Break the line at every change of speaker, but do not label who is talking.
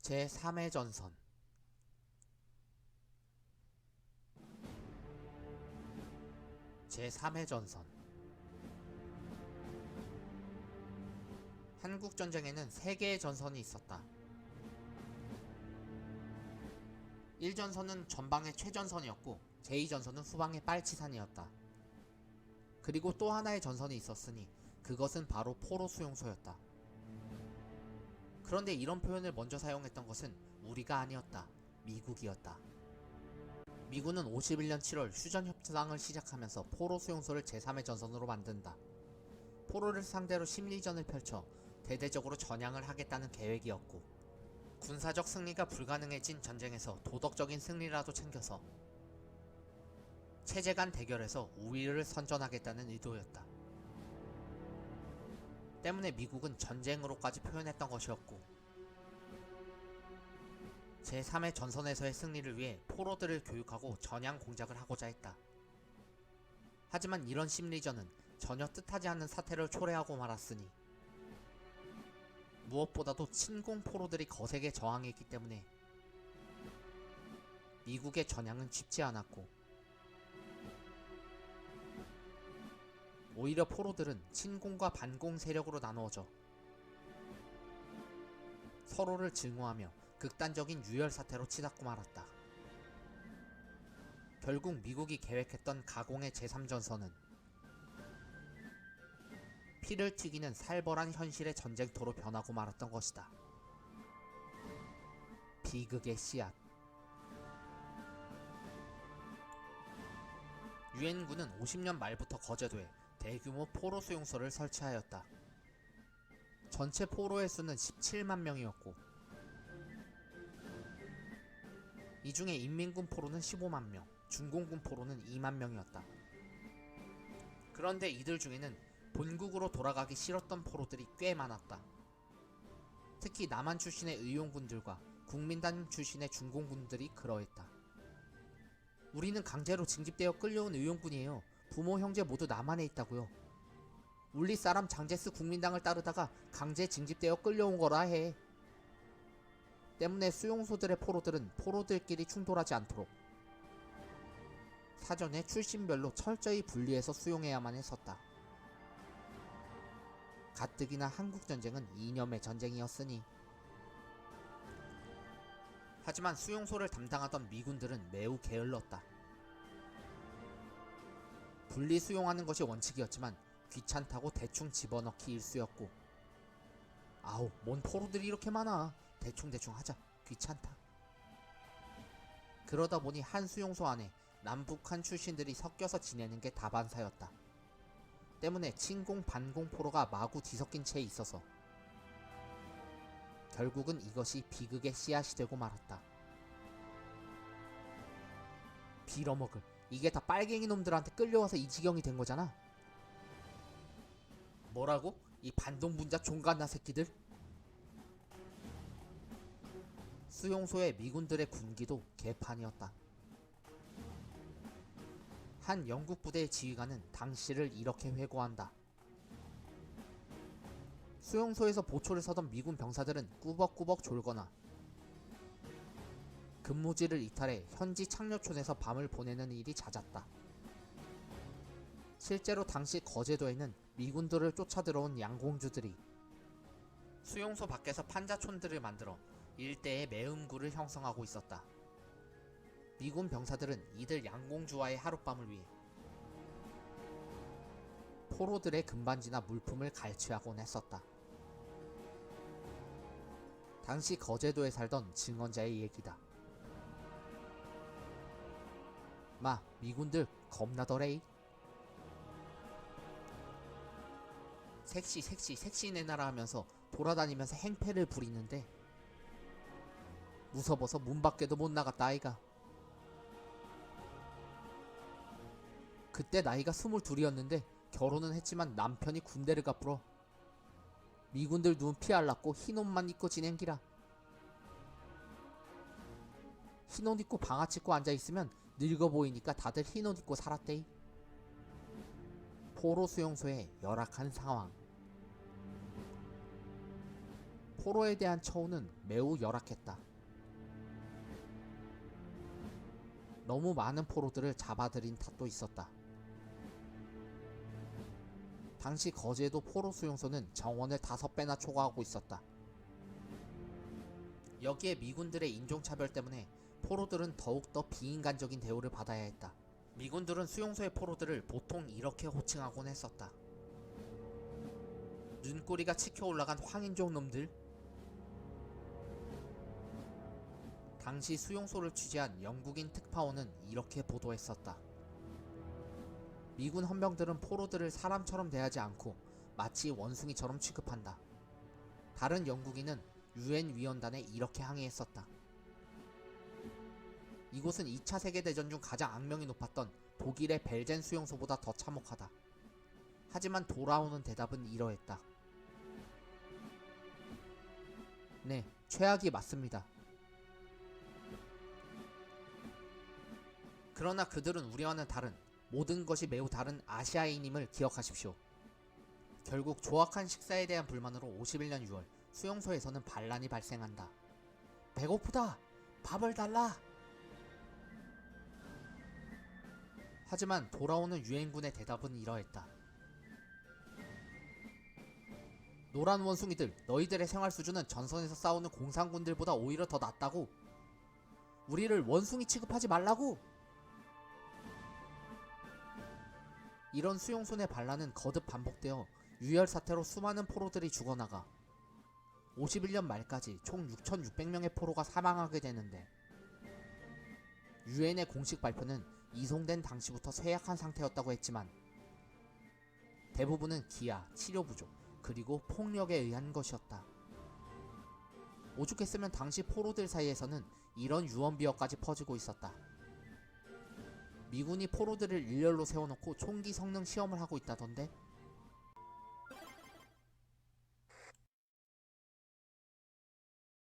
제3회 전선. 제3회 전선. 한국전쟁에는 3개의 전선이 있었다. 1전선은 전방의 최전선이었고 제2전선은 후방의 빨치산이었다. 그리고 또 하나의 전선이 있었으니 그것은 바로 포로 수용소였다. 그런데 이런 표현을 먼저 사용했던 것은 우리가 아니었다. 미국이었다. 미군은 51년 7월 휴전 협상을 시작하면서 포로 수용소를 제3의 전선으로 만든다. 포로를 상대로 심리전을 펼쳐 대대적으로 전향을 하겠다는 계획이었고, 군사적 승리가 불가능해진 전쟁에서 도덕적인 승리라도 챙겨서 체제 간 대결에서 우위를 선전하겠다는 의도였다. 때문에 미국은 전쟁으로까지 표현했던 것이었고, 제3의 전선에서의 승리를 위해 포로들을 교육하고 전향 공작을 하고자 했다. 하지만 이런 심리전은 전혀 뜻하지 않는 사태를 초래하고 말았으니, 무엇보다도 친공 포로들이 거세게 저항했기 때문에 미국의 전향은 쉽지 않았고, 오히려 포로들은 친공과 반공 세력으로 나누어져 서로를 증오하며 극단적인 유혈 사태로 치닫고 말았다. 결국 미국이 계획했던 가공의 제3전선은 피를 튀기는 살벌한 현실의 전쟁터로 변하고 말았던 것이다. 비극의 씨앗. 유엔군은 50년 말부터 거제도에 대규모 포로 수용소를 설치하였다. 전체 포로의 수는 17만 명이었고, 이 중에 인민군 포로는 15만 명, 중공군 포로는 2만 명이었다. 그런데 이들 중에는 본국으로 돌아가기 싫었던 포로들이 꽤 많았다. 특히 남한 출신의 의용군들과 국민당 출신의 중공군들이 그러했다. 우리는 강제로 징집되어 끌려온 의용군이에요. 부모 형제 모두 남한에 있다고요. 울리 사람 장제스 국민당을 따르다가 강제 징집되어 끌려온 거라 해. 때문에 수용소들의 포로들은 포로들끼리 충돌하지 않도록 사전에 출신별로 철저히 분리해서 수용해야만 했었다. 가뜩이나 한국전쟁은 이념의 전쟁이었으니. 하지만 수용소를 담당하던 미군들은 매우 게을렀다. 분리 수용하는 것이 원칙이었지만 귀찮다고 대충 집어넣기 일쑤였고, 아우, 뭔 포로들이 이렇게 많아. 대충 하자. 귀찮다. 그러다 보니 한 수용소 안에 남북한 출신들이 섞여서 지내는 게 다반사였다. 때문에 친공 반공 포로가 마구 뒤섞인 채 있어서 결국은 이것이 비극의 씨앗이 되고 말았다. 빌어먹을. 이게 다 빨갱이 놈들한테 끌려와서 이 지경이 된 거잖아. 뭐라고? 이 반동분자 종갓나 새끼들? 수용소의 미군들의 군기도 개판이었다. 한 영국 부대의 지휘관은 당시를 이렇게 회고한다. 수용소에서 보초를 서던 미군 병사들은 꾸벅꾸벅 졸거나 근무지를 이탈해 현지 창녀촌에서 밤을 보내는 일이 잦았다. 실제로 당시 거제도에는 미군들을 쫓아들어온 양공주들이 수용소 밖에서 판자촌들을 만들어 일대에 매음구를 형성하고 있었다. 미군 병사들은 이들 양공주와의 하룻밤을 위해 포로들의 금반지나 물품을 갈취하곤 했었다. 당시 거제도에 살던 증언자의 얘기다. 마, 미군들 겁나더레이. 섹시 내놔라 하면서 돌아다니면서 행패를 부리는데 무서워서 문 밖에도 못 나갔다 아이가. 그때 나이가 22이었는데 결혼은 했지만 남편이 군대를 가불어 미군들 눈 피할라고 흰옷만 입고 지낸기라. 흰옷 입고 방아 찍고 앉아있으면 늙어 보이니까 다들 흰옷 입고 살았대이. 포로 수용소의 열악한 상황. 포로에 대한 처우는 매우 열악했다. 너무 많은 포로들을 잡아들인 탓도 있었다. 당시 거제도 포로 수용소는 정원을 5배나 초과하고 있었다. 여기에 미군들의 인종차별 때문에 포로들은 더욱더 비인간적인 대우를 받아야 했다. 미군들은 수용소의 포로들을 보통 이렇게 호칭하곤 했었다. 눈꼬리가 치켜 올라간 황인종 놈들. 당시 수용소를 취재한 영국인 특파원은 이렇게 보도했었다. 미군 헌병들은 포로들을 사람처럼 대하지 않고 마치 원숭이처럼 취급한다. 다른 영국인은 유엔 위원단에 이렇게 항의했었다. 이곳은 2차 세계대전 중 가장 악명이 높았던 독일의 벨젠 수용소보다 더 참혹하다. 하지만 돌아오는 대답은 이러했다. 네, 최악이 맞습니다. 그러나 그들은 우리와는 다른, 모든 것이 매우 다른 아시아인임을 기억하십시오. 결국 조악한 식사에 대한 불만으로 51년 6월 수용소에서는 반란이 발생한다. 배고프다! 밥을 달라! 하지만 돌아오는 유엔군의 대답은 이러했다. 노란 원숭이들, 너희들의 생활 수준은 전선에서 싸우는 공산군들보다 오히려 더 낫다고. 우리를 원숭이 취급하지 말라고. 이런 수용소 내 반란은 거듭 반복되어 유혈 사태로 수많은 포로들이 죽어나가 51년 말까지 총 6,600명의 포로가 사망하게 되는데, 유엔의 공식 발표는 이송된 당시부터 쇠약한 상태였다고 했지만 대부분은 기아, 치료 부족, 그리고 폭력에 의한 것이었다. 오죽했으면 당시 포로들 사이에서는 이런 유언비어까지 퍼지고 있었다. 미군이 포로들을 일렬로 세워놓고 총기 성능 시험을 하고 있다던데?